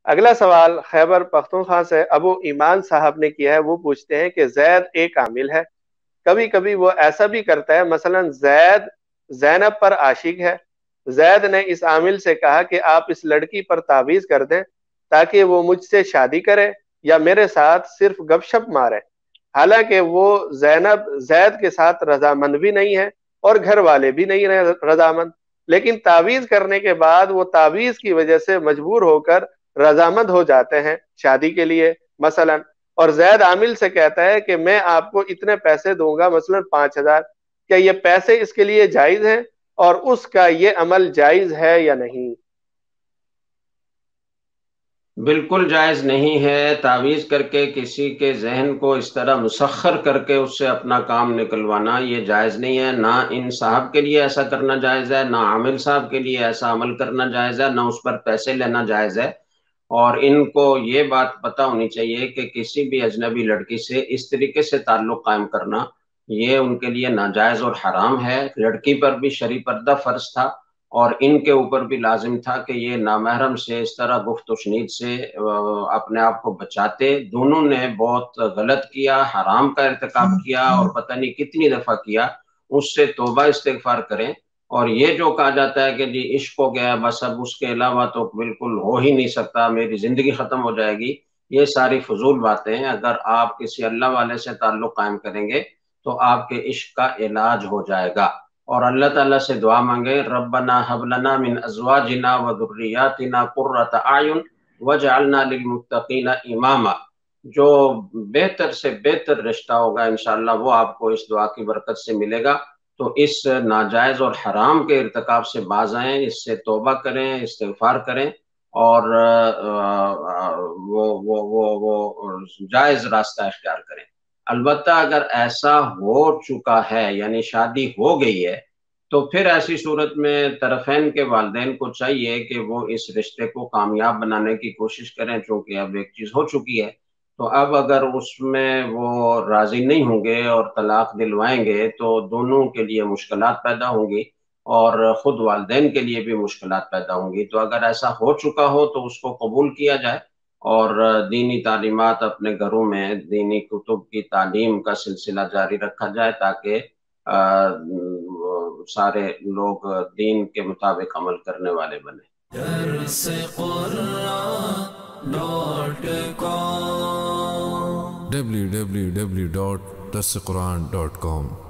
اگلا سوال خیبر پختونخوا سے ابو ایمان صاحب نے کیا ہے. وہ پوچھتے ہیں کہ زید ایک عامل ہے، کبھی کبھی وہ ایسا بھی کرتا ہے، مثلا زید زینب پر عاشق ہے، زید نے اس عامل سے کہا کہ آپ اس لڑکی پر تعویذ کر دیں تاکہ وہ مجھ سے شادی کرے یا میرے ساتھ صرف گپ شپ مارے، حالانکہ وہ زید کے ساتھ رضامند بھی نہیں ہے اور گھر والے بھی نہیں رضامند، لیکن تعویذ کرنے کے بعد وہ تعویذ کی وجہ سے مجبور ہو کر رضامند ہو جاتے ہیں شادی کے لیے مثلا. اور زید عامل سے کہتا ہے کہ میں آپ کو اتنے پیسے دوں گا، مثلا 5,000، کیا یہ پیسے اس کے لیے جائز ہیں اور اس کا یہ عمل جائز ہے یا نہیں؟ بالکل جائز نہیں ہے. تعویذ کر کے کسی کے ذہن کو اس طرح مسخر کر کے اس سے اپنا کام نکلوانا یہ جائز نہیں ہے. نہ ان صاحب کے لیے ایسا کرنا جائز ہے، نہ عامل صاحب کے لیے ایسا عمل کرنا جائز ہے، نہ اس پر پیسے لینا جائز ہے. اور ان کو یہ بات پتہ ہونی چاہیے کہ کسی بھی اجنبی لڑکی سے اس طریقے سے تعلق قائم کرنا یہ ان کے لیے ناجائز اور حرام ہے. لڑکی پر بھی شرعی پردہ فرض تھا اور ان کے اوپر بھی لازم تھا کہ یہ نامحرم سے اس طرح گفت و شنید سے اپنے آپ کو بچاتے. دونوں نے بہت غلط کیا، حرام کا ارتکاب کیا اور پتہ نہیں کتنی دفعہ کیا. اس سے توبہ استغفار کریں. اور یہ جو کہا جاتا ہے کہ جی عشق ہو گیا بس اب اس کے علاوہ تو بالکل ہو ہی نہیں سکتا، میری زندگی ختم ہو جائے گی، یہ ساری فضول باتیں ہیں. اگر آپ کسی اللہ والے سے تعلق قائم کریں گے تو آپ کے عشق کا علاج ہو جائے گا. اور اللہ تعالیٰ سے دعا مانگے، ربنا حب لنا من ازواجنا وذریاتنا قرۃ اعین وجعلنا للمتقین اماما. جو بہتر سے بہتر رشتہ ہوگا انشاءاللہ وہ آپ کو اس دعا کی برکت سے ملے گا. تو اس ناجائز اور حرام کے ارتکاب سے باز آئیں، اس سے توبہ کریں، استغفار کریں اور وہ جائز راستہ اختیار کریں. البتہ اگر ایسا ہو چکا ہے یعنی شادی ہو گئی ہے تو پھر ایسی صورت میں طرفین کے والدین کو چاہیے کہ وہ اس رشتے کو کامیاب بنانے کی کوشش کریں، چونکہ اب ایک چیز ہو چکی ہے. تو اب اگر اس میں وہ راضی نہیں ہوں گے اور طلاق دلوائیں گے تو دونوں کے لیے مشکلات پیدا ہوں گی اور خود والدین کے لیے بھی مشکلات پیدا ہوں گی. تو اگر ایسا ہو چکا ہو تو اس کو قبول کیا جائے اور دینی تعلیمات اپنے گھروں میں دینی کتب کی تعلیم کا سلسلہ جاری رکھا جائے تاکہ سارے لوگ دین کے مطابق عمل کرنے والے بنے. www.darsequran.com